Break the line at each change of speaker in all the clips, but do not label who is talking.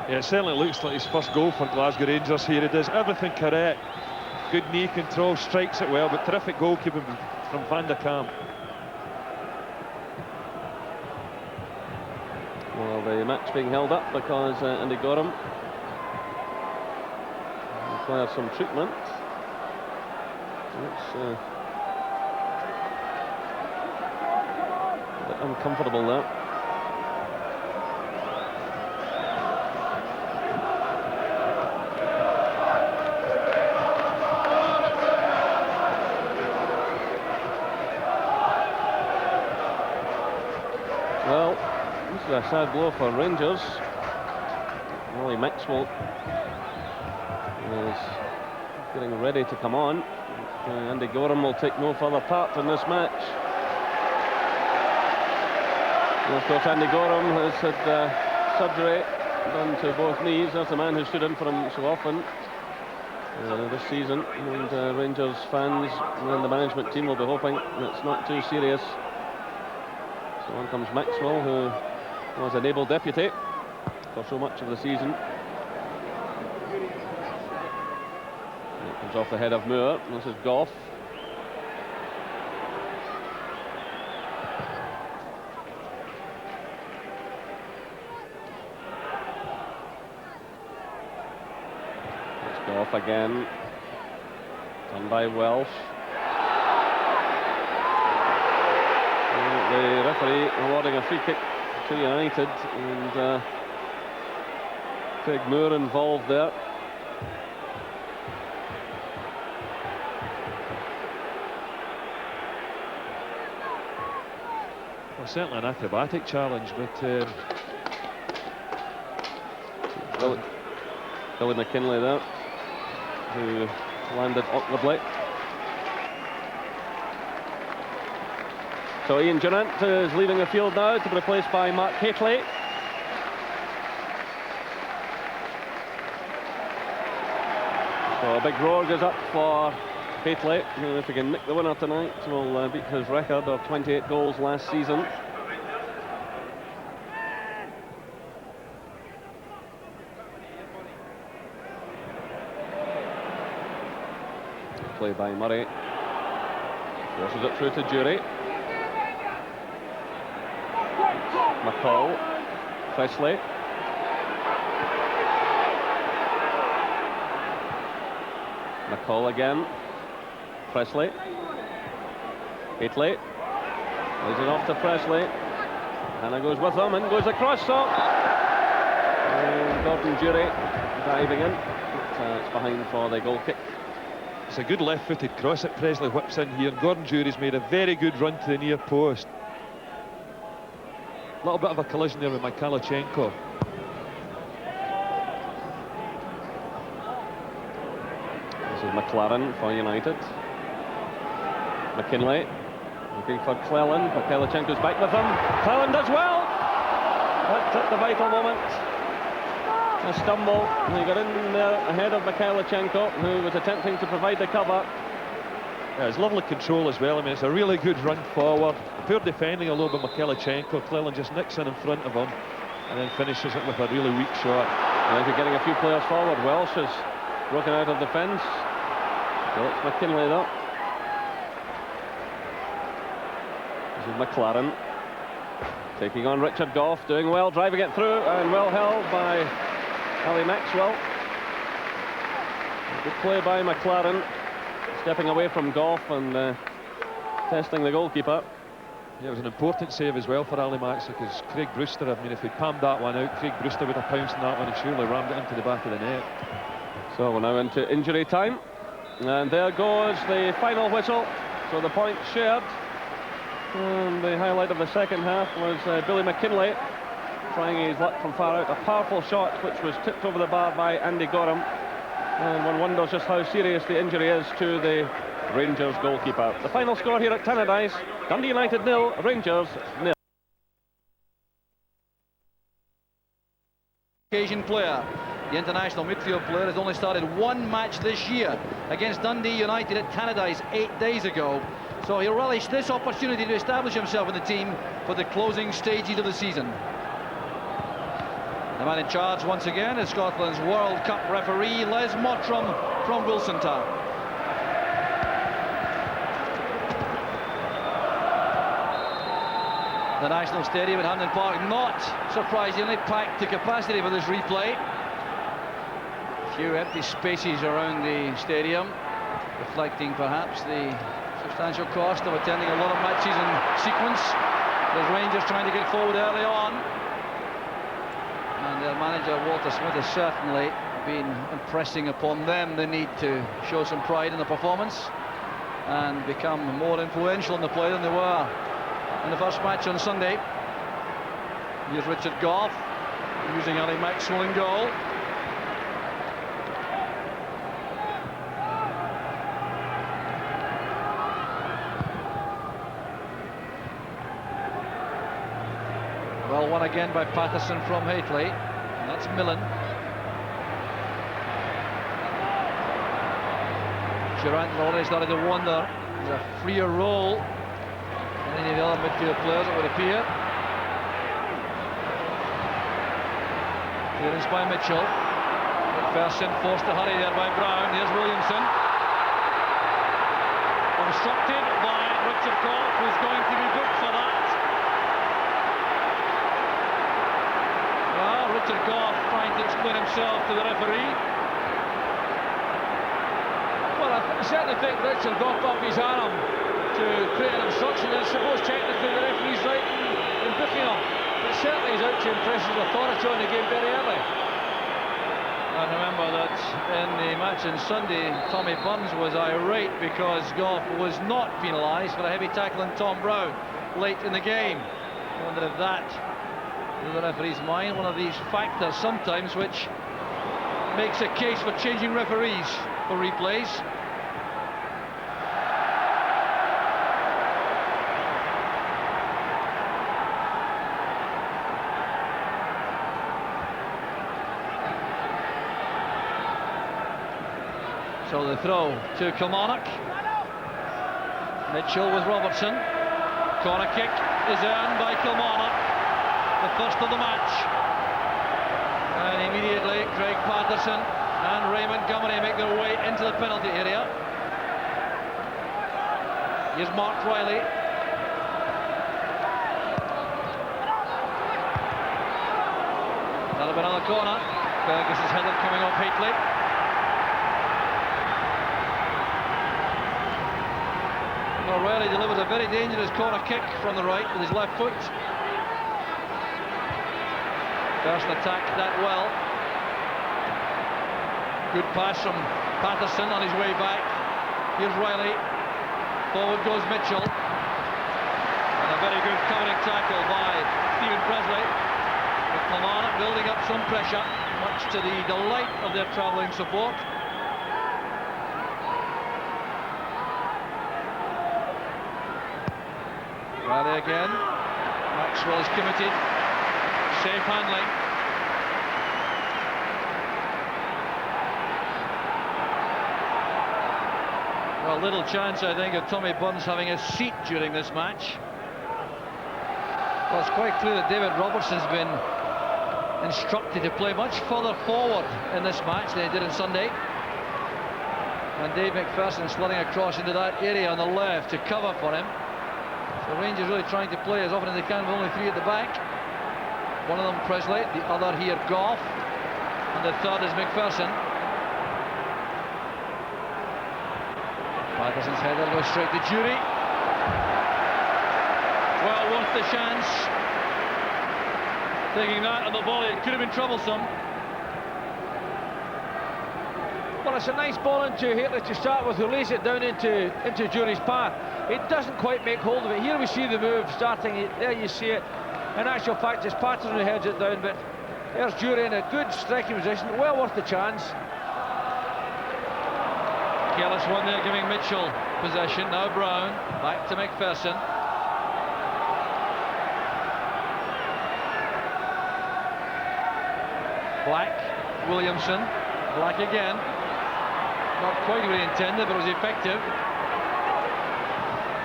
Yeah, it certainly looks like his first goal for Glasgow Rangers here. He does everything correct. Good knee control, strikes it well, but terrific goalkeeping from Van der Kamp.
Well, the match being held up because Andy Gorham requires some treatment. It's a bit uncomfortable there. Well, this is a sad blow for Rangers. Ollie Maxwell is getting ready to come on. Andy Gorham will take no further part in this match. And of course, Andy Gorham has had surgery done to both knees. That's the man who stood in for him so often this season. And Rangers fans and the management team will be hoping it's not too serious. So on comes Maxwell, who was an able deputy for so much of the season. It comes off the head of Moore. This is Goff. It's Goff again. Done by Welsh. The referee awarding a free kick to United, and Craig Moore involved there.
Well, certainly an acrobatic challenge, but
Billy McKinlay there, who landed awkwardly. So Ian Durant is leaving the field now to be replaced by Mark Hateley. So a big roar goes up for Hateley, who, if he can nick the winner tonight, will beat his record of 28 goals last season. Play by Murray. Forces it through to Jury. McCall, Presley. McCall again. Presley. Hateley. Leads it off to Presley. Hannah goes with him and goes across. And Gordon Jury diving in. But, it's behind for the goal kick.
It's a good left-footed cross that Presley whips in here. Gordon Jury's made a very good run to the near post. A little bit of a collision there with Mikhailchenko.
This is McLaren for United. McKinlay looking for Cleland. Mikhailchenko's back with him. Cleland does well. But at the vital moment, a stumble. He got in there ahead of Mikhailchenko, who was attempting to provide the cover.
Yeah, it's lovely control as well. I mean, it's a really good run forward. Poor defending a little bit, Mikhailchenko. Cleland just nicks in front of him and then finishes it with a really weak shot.
And they're getting a few players forward. Welsh has broken out of defence. So it's McKinlay though. This is McLaren taking on Richard Goff, doing well, driving it through, and well held by Ali Maxwell. Good play by McLaren, stepping away from Goff and testing the goalkeeper.
Yeah, it was an important save as well for Ali Maxwell, because Craig Brewster, I mean, if he'd palmed that one out, Craig Brewster would have pounced on that one and surely rammed it into the back of the net.
So we're now into injury time, and there goes the final whistle. So the points shared. And the highlight of the second half was Billy McKinlay trying his luck from far out. A powerful shot which was tipped over the bar by Andy Gorham. And one wonders just how serious the injury is to the Rangers goalkeeper. The final score here at Tannadice: Dundee United 0, Rangers 0.
Occasion player. The international midfield player has only started one match this year against Dundee United at Tannadice 8 days ago. So he'll relish this opportunity to establish himself in the team for the closing stages of the season. The man in charge once again is Scotland's World Cup referee Les Mottram from Wilson Town. The National Stadium at Hampden Park, not surprisingly packed to capacity for this replay. A few empty spaces around the stadium, reflecting perhaps the substantial cost of attending a lot of matches in sequence. There's Rangers trying to get forward early on. And their manager, Walter Smith, has certainly been impressing upon them the need to show some pride in the performance and become more influential in the play than they were in the first match on Sunday. Here's Richard Gough using Ali Maxwell in goal. Well won again by Patterson from Hateley. That's Millen. Durant already started to wonder. There's a freer role than any of the other midfield players, it would appear. Clearance by Mitchell. McPherson forced to hurry there by Brown. Here's Williamson. Obstructed by Richard Gough, who's going to be booked for that. Well, Richard Gough trying to explain himself to the referee.
Well, I certainly think Richard Gough up his arm to create an obstruction, and I suppose technically the referee's right in booking him. But certainly he's out to impress his authority on the game very early.
And remember that in the match on Sunday, Tommy Burns was irate because Gough was not penalised for a heavy tackle on Tom Brown late in the game. I wonder if that, in the referee's mind, one of these factors sometimes which makes a case for changing referees for replays. So the throw to Kilmarnock. Mitchell with Robertson. Corner kick is earned by Kilmarnock, the first of the match. And immediately Craig Patterson and Ray Montgomery make their way into the penalty area. Here's Mark Riley. That'll be another corner. Ferguson's header coming off Hateley. Riley delivers a very dangerous corner kick from the right with his left foot. First attack that well. Good pass from Patterson on his way back. Here's Riley. Forward goes Mitchell. And a very good covering tackle by Stephen Presley. With Kilmarnock building up some pressure, much to the delight of their travelling support. Riley again. Maxwell is committed. Safe handling. Well, little chance, I think, of Tommy Burns having a seat during this match. Well, it's quite clear that David Robertson's been instructed to play much further forward in this match than he did on Sunday. And Dave McPherson sliding across into that area on the left to cover for him. The Rangers really trying to play as often as they can with only three at the back. One of them Presley, the other here Gough, and the third is McPherson. Patterson's header goes straight to Jury. Well worth the chance. Taking that on the volley, it could have been troublesome.
Well, it's a nice ball into Hateley to start with, who lays it down into Jury's path. It doesn't quite make hold of it. Here we see the move starting. There you see it. In actual fact, it's Patterson who heads it down, but there's Jury in a good striking position. Well worth the chance.
Careless one there, giving Mitchell possession. Now Brown, back to McPherson. Black, Williamson, Black again. Not quite what he intended, but it was effective.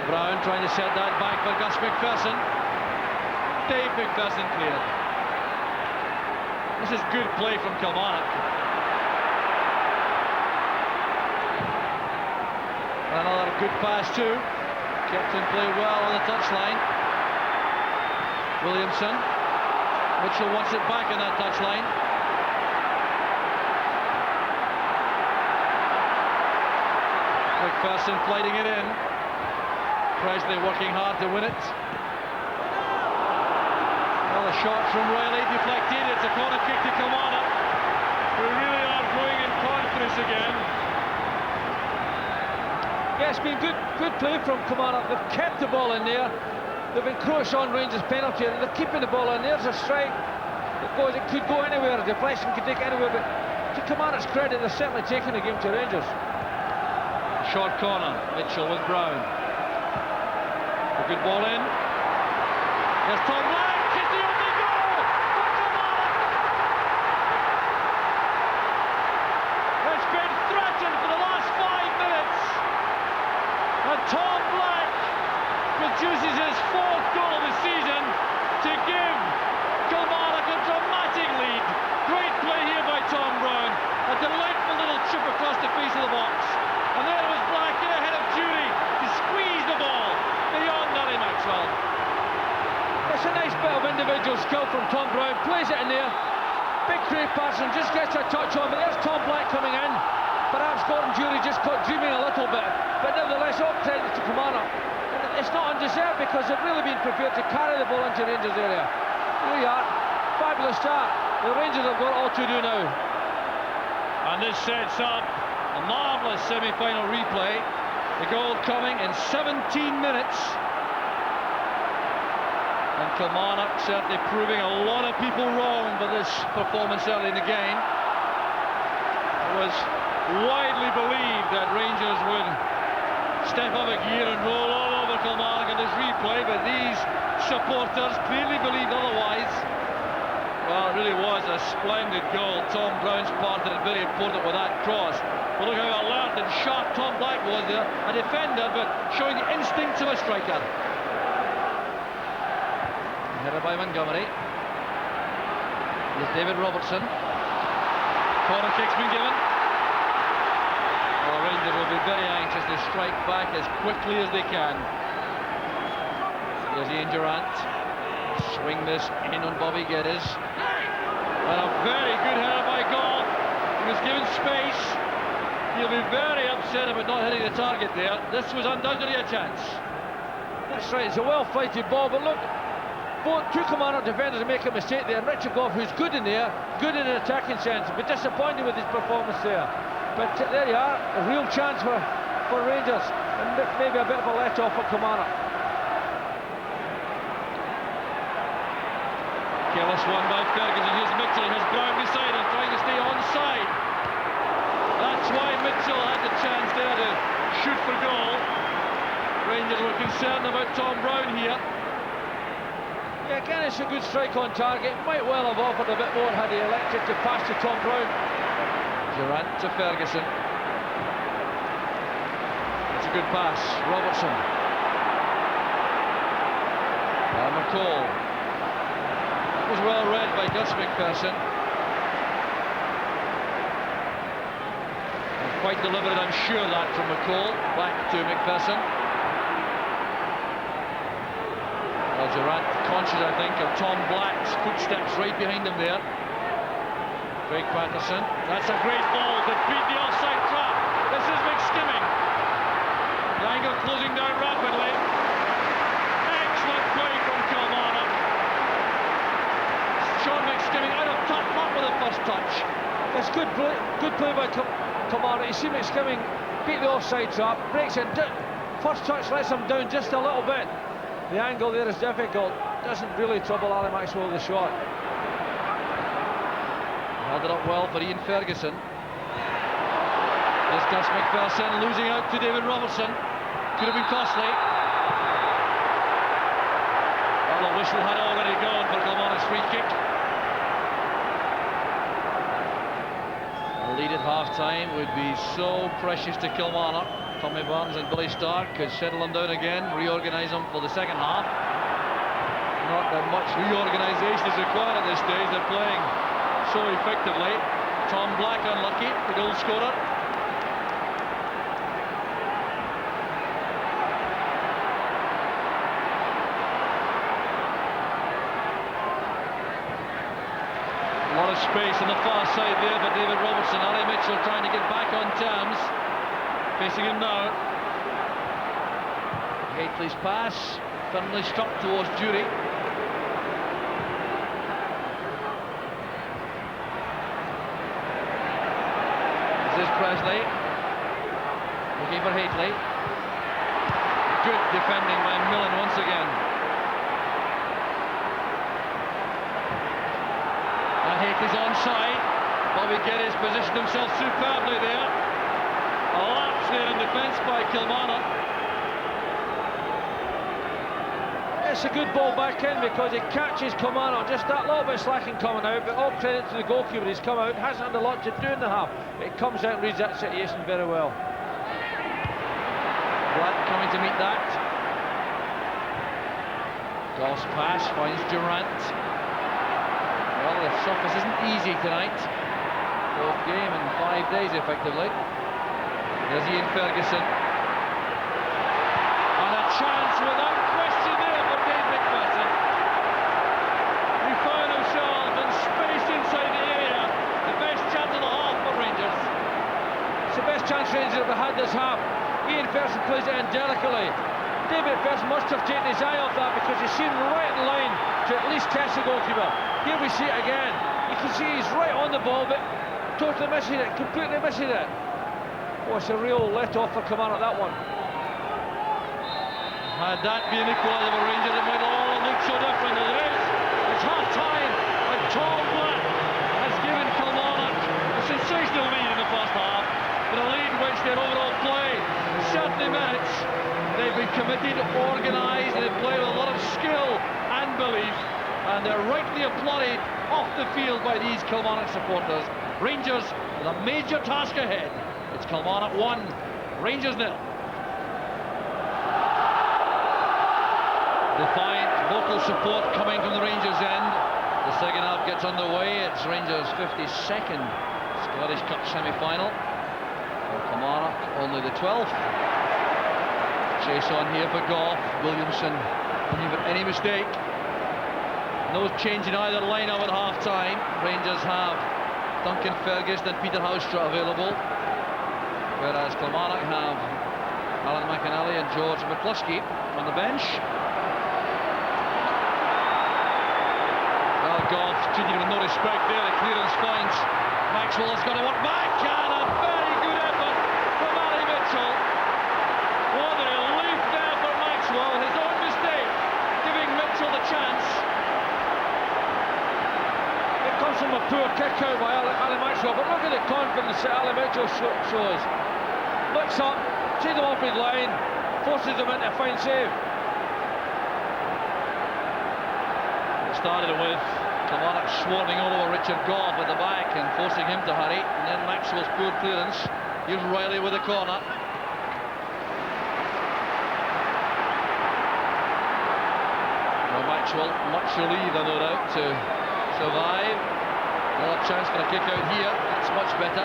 Brown trying to set that back for Gus McPherson. Dave McPherson cleared. This is good play from Kilmarnock. Another good pass too. Kept in play well on the touchline. Williamson. Mitchell wants it back in that touchline. McPherson flighting it in. Presley working hard to win it. Another shot from Riley, deflected. It's a corner kick to Kilmarnock. We really are growing in confidence again.
Yeah, it's been good play from Kilmarnock. They've kept the ball in there. They've encroached on Rangers' penalty, and they're keeping the ball in. There's a strike. It could go anywhere. A deflection could take it anywhere. But to Kilmarnock's credit, they're certainly taking the game to Rangers.
Short corner. Mitchell with Brown. A good ball in. There's Tom Black. It's the only goal for Kilmarnock. It's been threatened for the last 5 minutes. And Tom Black produces his 4th goal of the season to give Kilmarnock a dramatic lead. Great play here by Tom Brown. A delightful little chip across the face of the box. And there was Black in ahead of Jury to squeeze the ball beyond Nelly Maxwell.
It's a nice bit of individual skill from Tom Brown. Plays it in there. Big Craig Parson just gets a touch on, but there's Tom Black coming in. Perhaps Gordon Jury just caught dreaming a little bit. But nevertheless, all credit to Kilmarnock. It's not undeserved because they've really been prepared to carry the ball into Rangers area. There you are. Fabulous start. The Rangers have got all to do now.
And this sets up a marvellous semi-final replay. The goal coming in 17 minutes. And Kilmarnock certainly proving a lot of people wrong by this performance early in the game. It was widely believed that Rangers would step up a gear and roll all over Kilmarnock in this replay, but these supporters clearly believed otherwise. Well, it really was a splendid goal. Tom Brown's part of it very important with that cross. But look how alert and sharp Tom Black was there. A defender, but showing the instincts of a striker. Headed by Montgomery. Here's David Robertson. Corner kick's been given. Well, Rangers will be very anxious to strike back as quickly as they can. Here's Ian Durrant. Swing this in on Bobby Geddes. And a very good header by Goff. He was given space. He'll be very upset about not hitting the target there. This was undoubtedly a chance.
That's right, it's a well-fighted ball, but look, both two Kilmarnock defenders make a mistake there. Richard Goff, who's good in there, good in an attacking sense, but disappointed with his performance there. But there you are, a real chance for Rangers, and maybe a bit of a let-off for Kilmarnock.
Careless one by Ferguson. Here's Mitchell, here's Brown beside him, trying to stay onside. That's why Mitchell had the chance there to shoot for goal. Rangers were concerned about Tom Brown here.
Yeah, again, it's a good strike on target. Might well have offered a bit more had he elected to pass to Tom Brown.
Durant to Ferguson. It's a good pass. Robertson. McCall. That was well read by Gus McPherson. And quite deliberate, I'm sure, that from McCall. Back to McPherson. Well, Durant conscious, I think, of Tom Black's footsteps right behind him there. Craig Patterson. That's a great ball to beat the offside trap. This is McSkimming. The angle closing down rapidly. Excellent play from Kilmarnock. Sean McSkimming out of touch, not with the first touch.
It's good play by Kilmarnock. You see McSkimming beat the offside trap, breaks it. First touch lets him down just a little bit. The angle there is difficult. Doesn't really trouble Ali Maxwell with the shot.
Held it up well for Ian Ferguson. There's Gus McPherson losing out to David Robertson. Could have been costly. Well, the whistle had already gone for Kilmarnock's free kick. A lead at half-time would be so precious to Kilmarnock. Tommy Barnes and Billy Stark could settle them down again, reorganise them for the second half. Not that much reorganisation is required at this stage. They're playing so effectively. Tom Black unlucky, the goal scorer. A lot of space on the far side there for David Robertson. Ali Mitchell trying to get back on terms. Facing him now. Hateley's pass, firmly struck towards Jury. This is Presley. Looking for Hateley. Good defending by Millen once again. And Hateley's onside. Bobby Geddes positioned himself superbly there. A lapse there in defence by Kilmarnock.
It's a good ball back in because it catches Kilmarnock. Just that little bit slacking coming out, but all credit to the goalkeeper. He's come out, hasn't had a lot to do in the half. It comes out and reads that situation very well.
Black coming to meet that. Goss pass finds Durant. Well, the surface isn't easy tonight. Fourth game in 5 days, effectively. There's Ian Ferguson. And a chance without question there for Dave McPherson. We found ourselves in space inside the area. The best chance of the half for Rangers.
It's the best chance Rangers have had this half. Ian Ferguson plays it in delicately. David McPherson must have taken his eye off that because he's seen right in line to at least test the goalkeeper. Here we see it again. You can see he's right on the ball, but totally missing it, completely missing it. Oh, it's a real let-off for Kilmarnock, that one.
Had that been equaliser for Rangers, it might all look so different as it is. It's half-time, and Tom Black has given Kilmarnock a sensational lead in the first half, but a lead which their overall play, 70 minutes, they've been committed, organised, and they've played with a lot of skill and belief, and they're rightly applauded off the field by these Kilmarnock supporters. Rangers with a major task ahead. It's Kilmarnock 1, Rangers 0. Defiant vocal support coming from the Rangers end. The second half gets underway. It's Rangers' 52nd Scottish Cup semi-final. For Kilmarnock, only the 12th. Chase on here for Goff. Williamson looking for any mistake. No change in either line-up at half-time. Rangers have Duncan Ferguson and Peter Houstra available, whereas Kilmarnock have Alan McAnally and George McCluskey on the bench. Well, Goff treated with no respect there. The clearance finds Maxwell has got to work back, and a very good effort from Ali Mitchell. What a relief there for Maxwell. His own mistake, giving Mitchell the chance.
It comes from a poor kick out by Ali Maxwell, but look at the confidence that Ali Mitchell shows. Looks up, sees them off his line, forces them into a fine save.
Started with Kilmarnock swarming all over Richard Goff at the back and forcing him to hurry, and then Maxwell's poor clearance. Here's Riley with the corner. Well, Maxwell, much relieved, no doubt, to survive. Another chance for a kick out here. That's much better.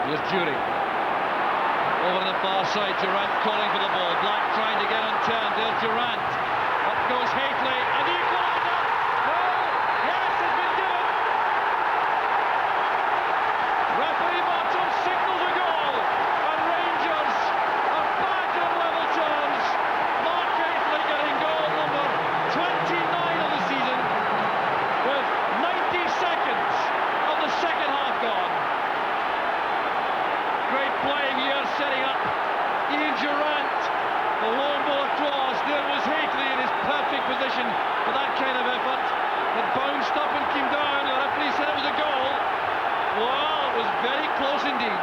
Here's Jury. Over on the far side, Durant calling for the ball. Black trying to get on terms. There's Durant. Up goes Hateley. And the equaliser! No! Yes, it's been given! Referee Martin signals a goal. And Rangers are back on level terms. Mark Hateley getting goal number 29 of the season, with 90 seconds of the second half gone. Great playing here, setting up Ian Durant. The long ball across. There was Hateley in his perfect position for that kind of effort. It bounced up and came down. The referee said it was a goal. Well, it was very close indeed.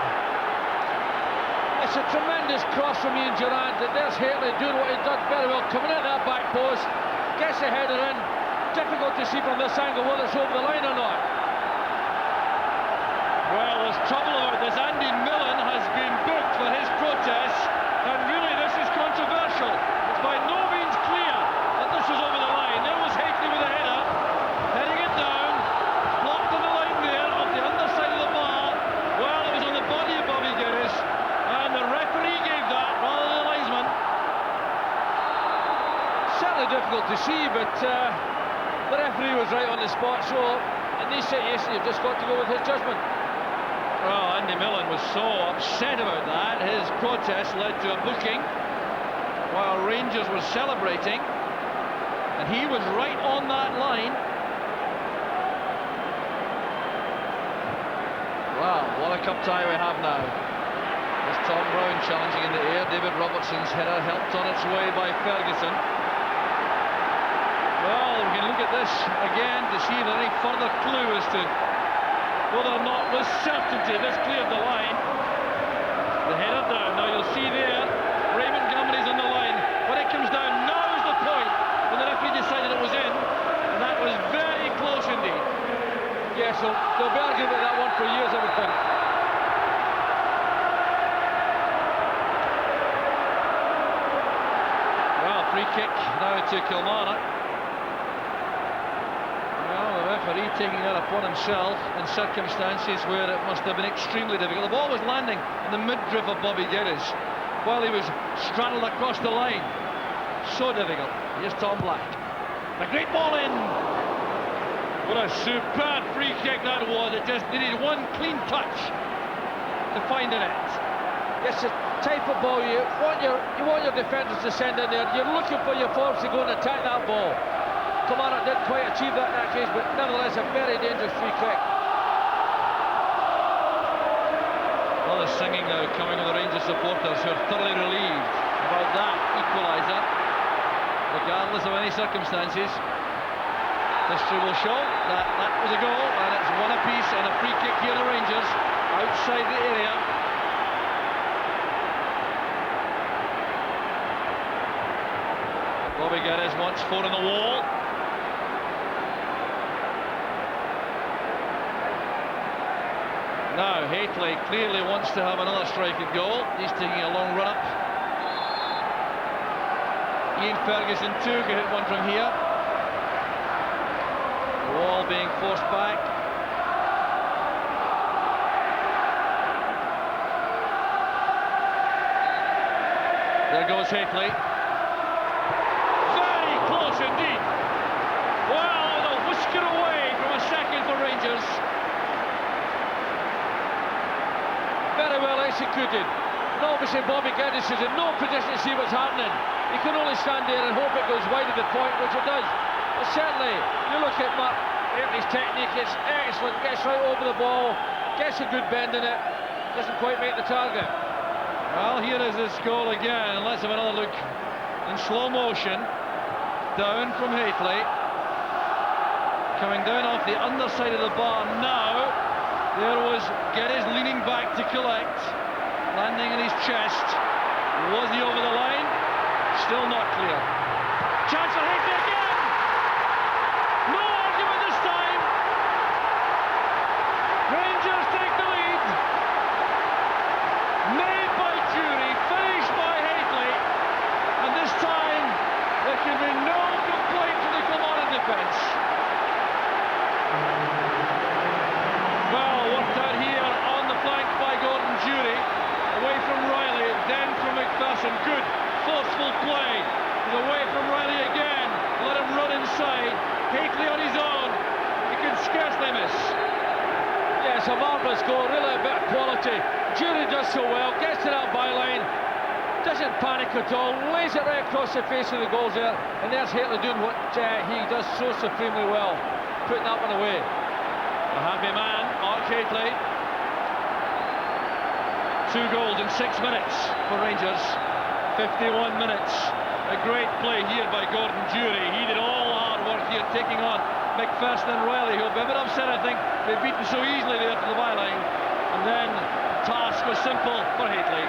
It's a tremendous cross from Ian Durant. There's Hateley doing what he done very well, coming in that back post, gets the header in. Difficult to see from this angle whether it's over the line or not.
Well, there's trouble about this. Andy Millen has been booked for his protest, and really this is controversial. It's by no means clear that this was over the line. There was Hateley with a
very difficult to see, but the referee was right on the spot, so in these situations you've just got to go with his judgment.
Well, Andy Millen was so upset about that. His protest led to a booking while Rangers were celebrating, and he was right on that line. Wow, what a cup tie we have now. There's Tom Brown challenging in the air. David Robertson's header helped on its way by Ferguson. Well, we can look at this again to see if there's any further clue as to whether or not with certainty this cleared the line. The header down. Now you'll see there, Raymond Gumley's on the line. When it comes down, now is the point when the referee decided it was in, and that was very close indeed.
Yeah, so they'll be arguing about that one for years, I would think.
Well, free kick now to Kilmarnock. Well, the referee taking that upon himself in circumstances where it must have been extremely difficult. The ball was landing in the midriff of Bobby Geddes while he was straddled across the line. So difficult. Here's Tom Black. A great ball in. What a superb free kick that was. It just needed one clean touch to find the net.
It's the type of ball you want your defenders to send in there. You're looking for your forwards to go and attack that ball. Kilmarnock didn't quite achieve that in that case, but nevertheless a very dangerous free kick.
Well, there's singing now coming from the Rangers supporters who are thoroughly relieved about that equaliser, regardless of any circumstances. History will show that that was a goal, and it's one apiece and a free kick here to Rangers outside the area. Bobby Geddes wants 4 on the wall. Now Hateley clearly wants to have another strike at goal. He's taking a long run up. Ian Ferguson too could hit one from here. The wall being forced back. There goes Hateley. Very close indeed. Well, they'll whisk it away from a second for Rangers.
Very well executed. And obviously Bobby Geddes is in no position to see what's happening. He can only stand there and hope it goes wide of the point, which it does. But certainly, you look at Mark Hateley's technique, it's excellent. Gets right over the ball, gets a good bend in it, doesn't quite make the target.
Well, here is this goal again, and let's have another look in slow motion. Down from Hateley. Coming down off the underside of the bar now. There was Geddes leaning back to collect. Landing in his chest. Was he over the line? Still not clear. Chance for Hateley again! No argument this time! Rangers take the lead. Made by Jury, finished by Hateley, and this time there can be no complaint from the Kilmarnock defence. Well, worked out here on the flank by Gordon Jury, away from Riley, then from McPherson. Good, forceful play. He's away from Riley again. Let him run inside. Hateley on his own. He can scarcely miss.
Yeah, it's a marvellous goal, really a bit of quality. Jury does so well, gets to that byline, doesn't panic at all, lays it right across the face of the goals there, and there's Hateley doing what he does so supremely well, putting that one away.
A happy man, Mark Hateley. 2 goals in 6 minutes for Rangers. 51 minutes. A great play here by Gordon Jury. He did all the hard work here, taking on McPherson and Riley, who'll be a bit upset, I think. They've beaten so easily there to the byline. And then the task was simple for Hateley.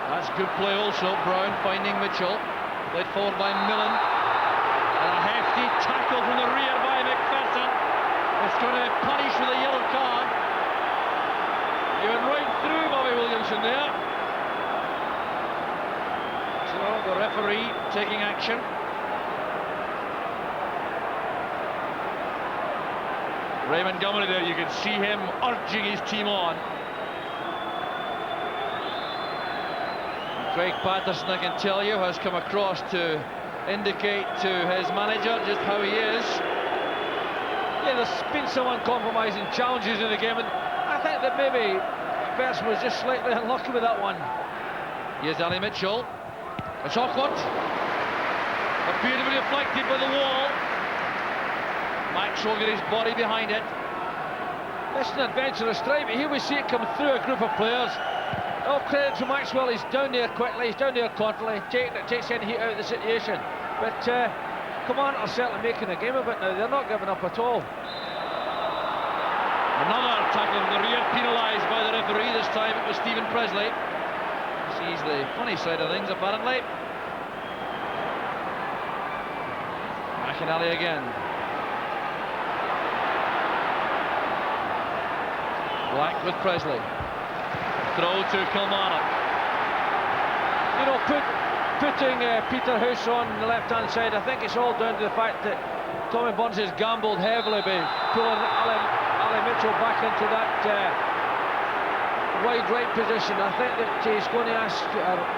That's good play also. Brown finding Mitchell. Led forward by Millen. And a hefty tackle from the rear by McPherson. It's going to punish with a yellow card. He went right through Bobby Williamson there. So the referee taking action. Raymond Gumley there, you can see him urging his team on. Craig Patterson, I can tell you, has come across to indicate to his manager just how he is.
Yeah, there's been some uncompromising challenges in the game, and I think that maybe Bertson was just slightly unlucky with that one.
Here's Ali Mitchell. It's awkward. Appeared to be deflected by the wall. Maxwell got his body behind it.
It's an adventurous strike, but here we see it come through a group of players. All credit to Maxwell, he's down there quickly, he's down there confidently, takes any heat out of the situation. But Kilmarnock are certainly making a game of it now, they're not giving up at all.
Another tackle in the rear, penalised by the referee. This time it was Stephen Presley. Sees the funny side of things, apparently. McInally again. Black with Presley. Throw to Kilmarnock.
You know, putting Peter House on the left-hand side, I think it's all down to the fact that Tommy Burns has gambled heavily by pulling Ali Mitchell back into that wide right position. I think that he's going to ask,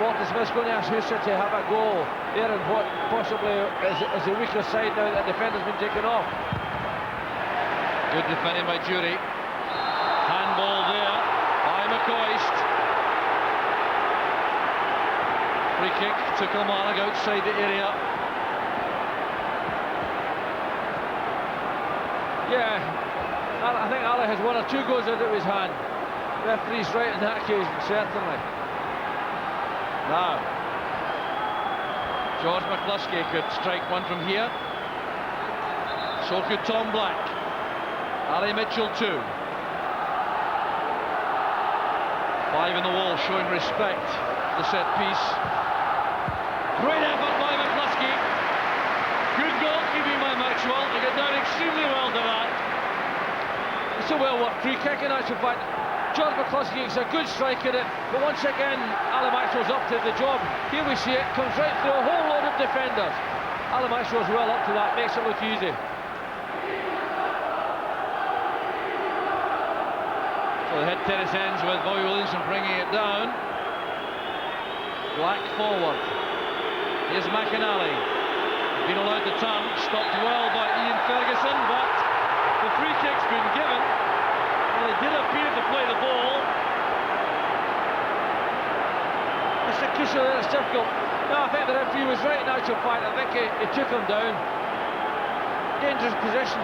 Walter Smith's going to ask Hooser to have a go there and what possibly is the weaker side now that the defender's been taken off.
Good defending by Jury. Handball there by McCoist. Free kick to Kilmarnock outside the area.
Yeah, I think Ali has 1 or 2 goes out of his hand. Referee's right in that occasion, certainly.
Now, George McCluskey could strike one from here. So could Tom Black. Ali Mitchell too. 5 in the wall, showing respect to the set piece. Great effort by McCluskey. Good goalkeeping by Maxwell. He got down extremely well to that.
It's a well-worked free kick in actual fact. George McCluskey is a good strike at it, but once again, Ali Maxwell's up to the job. Here we see it, comes right through a whole load of defenders. Ali Maxwell's well up to that, makes it look easy.
So the head tennis ends with Bobby Williamson bringing it down. Black forward. Here's McInally. Been allowed to turn, stopped well by Ian Ferguson, but the free kick's been given. Well, he did appear to play the ball.
It's a crucial there, it's difficult. No, I think the referee was right in actual fact. I think he took him down. Dangerous position.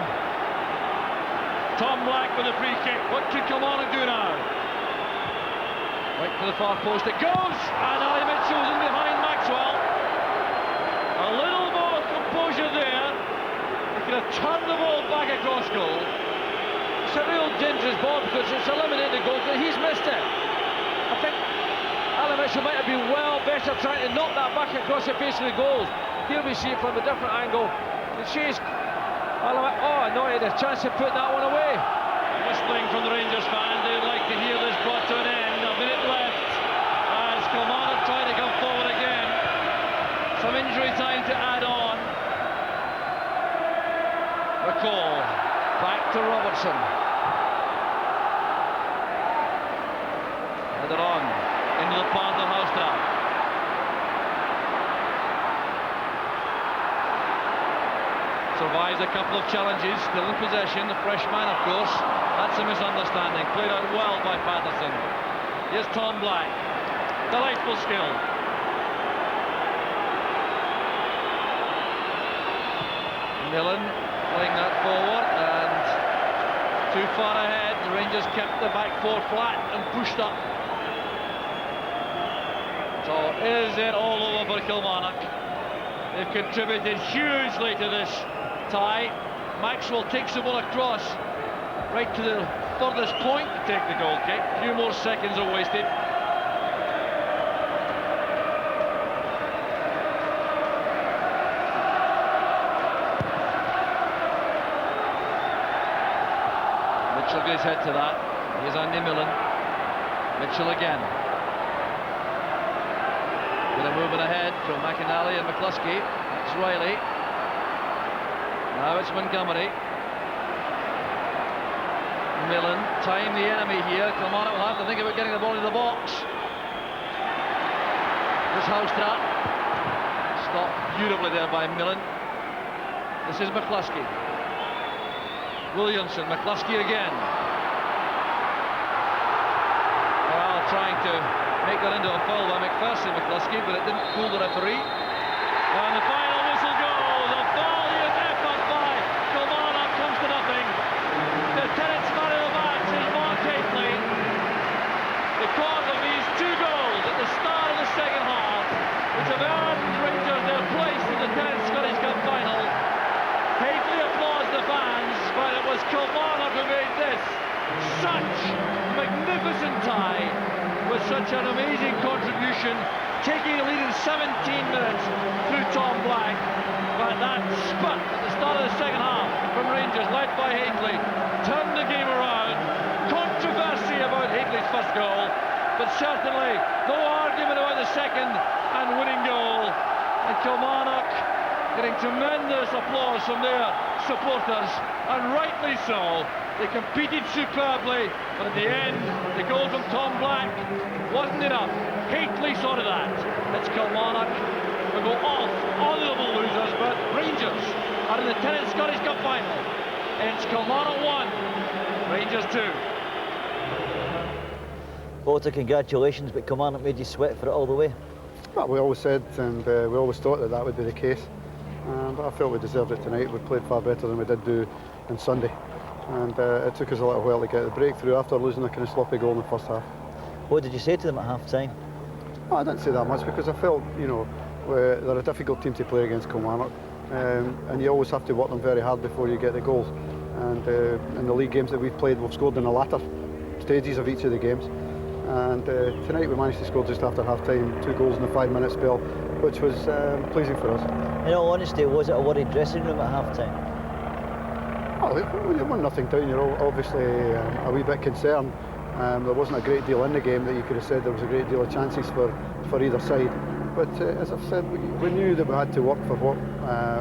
Tom Black with a free kick. What can Kilmarnock do now? Right to the far post it goes, and Ali Mitchell's in behind Maxwell. A little more composure there. He could have turned the ball back across goal.
It's a real dangerous ball because it's eliminated the goal. He's missed it. I think Ali Mitchell might have been well better trying to knock that back across the face of the goal. Here we see it from a different angle. And she's oh no, he had a chance of putting that one away.
Whistling from the Rangers fans. They'd like to hear this brought to an end. A minute left as Kilmarnock trying to come forward again. Some injury time to add on. The call back to Robertson. Headed on into the Panther house now. Survives a couple of challenges, still in possession, the fresh man of course. That's a misunderstanding, played out well by Patterson. Here's Tom Black, delightful skill. Millen playing that forward and too far ahead. The Rangers kept the back four flat and pushed up. So is it all over for Kilmarnock? They've contributed hugely to this tie. Maxwell takes the ball across right to the furthest point to take the goal kick. A few more seconds are wasted. Mitchell gives head to that. Here's Andy Millen. Mitchell again. With a movement ahead from McInally and McCluskey. It's Riley. Now it's Montgomery. Millen, time the enemy here. Kilmarnock will have to think about getting the ball into the box. Here's Houstra. Stopped beautifully there by Millen. This is McCluskey. Williamson, McCluskey again. Well, trying to make that into a foul by McPherson, McCluskey, but it didn't fool the referee. And the final whistle goes. A valiant effort by Kilmarnock comes to nothing. The Tenants man of the match is Mark Hateley. Because of these 2 goals at the start of the second half, which have earned Rangers their place in the Tenants Scottish Cup final. Hateley applauds the fans, but it was Kilmarnock who made this such magnificent tie, with such an amazing contribution, taking the lead in 17 minutes through Tom Black. But that spurt at the start of the second half from Rangers, led by Hateley, turned the game around. Controversy about Hateley's first goal, but certainly no argument about the second and winning goal. And Kilmarnock getting tremendous applause from their supporters, and rightly so. They competed superbly, but at the end, the goal from Tom Black wasn't enough. Hateley saw to that. It's Kilmarnock who go off, honourable losers, but Rangers are in the Tenants Scottish Cup final. It's Kilmarnock 1, Rangers 2.
Walter, congratulations, but Kilmarnock made you sweat for it all the way.
Well, we always said, and we always thought that that would be the case. But I felt we deserved it tonight. We played far better than we did do on Sunday. And it took us a little while to get the breakthrough after losing a kind of sloppy goal in the first half.
What did you say to them at half-time?
Well, I didn't say that much because I felt, you know, they're a difficult team to play against Kilmarnock. And you always have to work them very hard before you get the goals. And in the league games that we've played, we've scored in the latter stages of each of the games. And tonight we managed to score just after half-time, 2 goals in a 5-minute spell, which was pleasing for us.
In all honesty, was it a worried dressing room at half-time?
Well, when you're 1-0 down, you're obviously a wee bit concerned. There wasn't a great deal in the game that you could have said there was a great deal of chances for either side. But as I've said, we knew that we had to work for what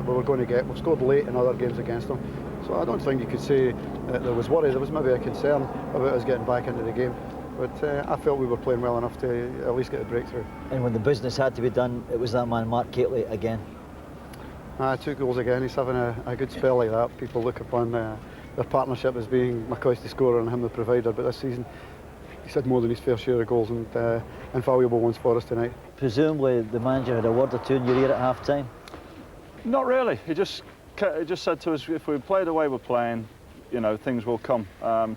we were going to get. We've scored late in other games against them. So I don't think you could say that there was worry. There was maybe a concern about us getting back into the game. But I felt we were playing well enough to at least get a breakthrough.
And when the business had to be done, it was that man, Mark Hateley, again.
2 goals again. He's having a good spell like that. People look upon their partnership as being McCoy's the scorer and him the provider. But this season, he's had more than his fair share of goals and invaluable ones for us tonight.
Presumably the manager had a word or two in your ear at half-time?
Not really. He just said to us, if we play the way we're playing, you know, things will come.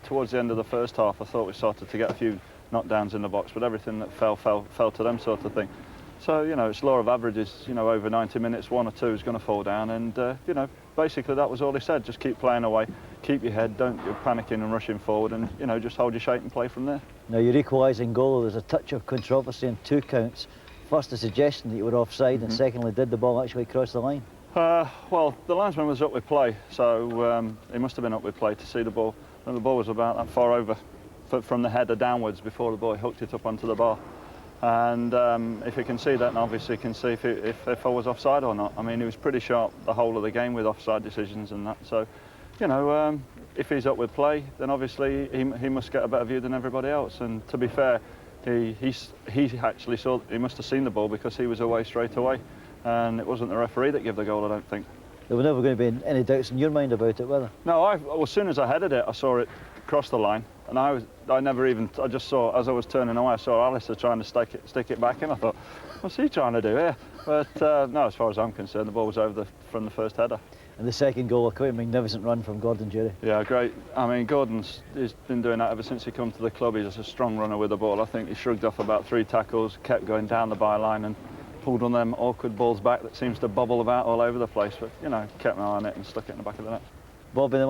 Towards the end of the first half, I thought we started to get a few knockdowns in the box, but everything that fell to them sort of thing. So, you know, it's law of averages. You know, over 90 minutes, 1 or 2 is going to fall down, and you know, basically that was all he said. Just keep playing away, keep your head, don't go panicking and rushing forward, and you know, just hold your shape and play from there.
Now, your equalising goal, there's a touch of controversy on 2 counts. First, a suggestion that you were offside, and secondly, did the ball actually cross the line?
Well, the linesman was up with play, so he must have been up with play to see the ball. And the ball was about that far over from the header downwards before the boy hooked it up onto the bar. And if you can see that, and obviously you can see if I was offside or not. I mean, he was pretty sharp the whole of the game with offside decisions and that. So, you know, if he's up with play, then obviously he must get a better view than everybody else. And to be fair, he actually saw, he must have seen the ball because he was away straight away. And it wasn't the referee that gave the goal, I don't think.
There were never going to be any doubts in your mind about it, were there?
No, as soon as I headed it, I saw it cross the line, and I just saw, as I was turning away, I saw Alistair trying to stick it back in. I thought, what's he trying to do here? But no, as far as I'm concerned, the ball was over from the first header.
And the second goal, a quite magnificent run from Gordon Durie.
Yeah, great. I mean, he's been doing that ever since he come to the club. He's a strong runner with the ball. I think he shrugged off about 3 tackles, kept going down the byline, and pulled on them awkward balls back that seems to bobble about all over the place, but you know, kept an eye on it and stuck it in the back of the net.
Bobby,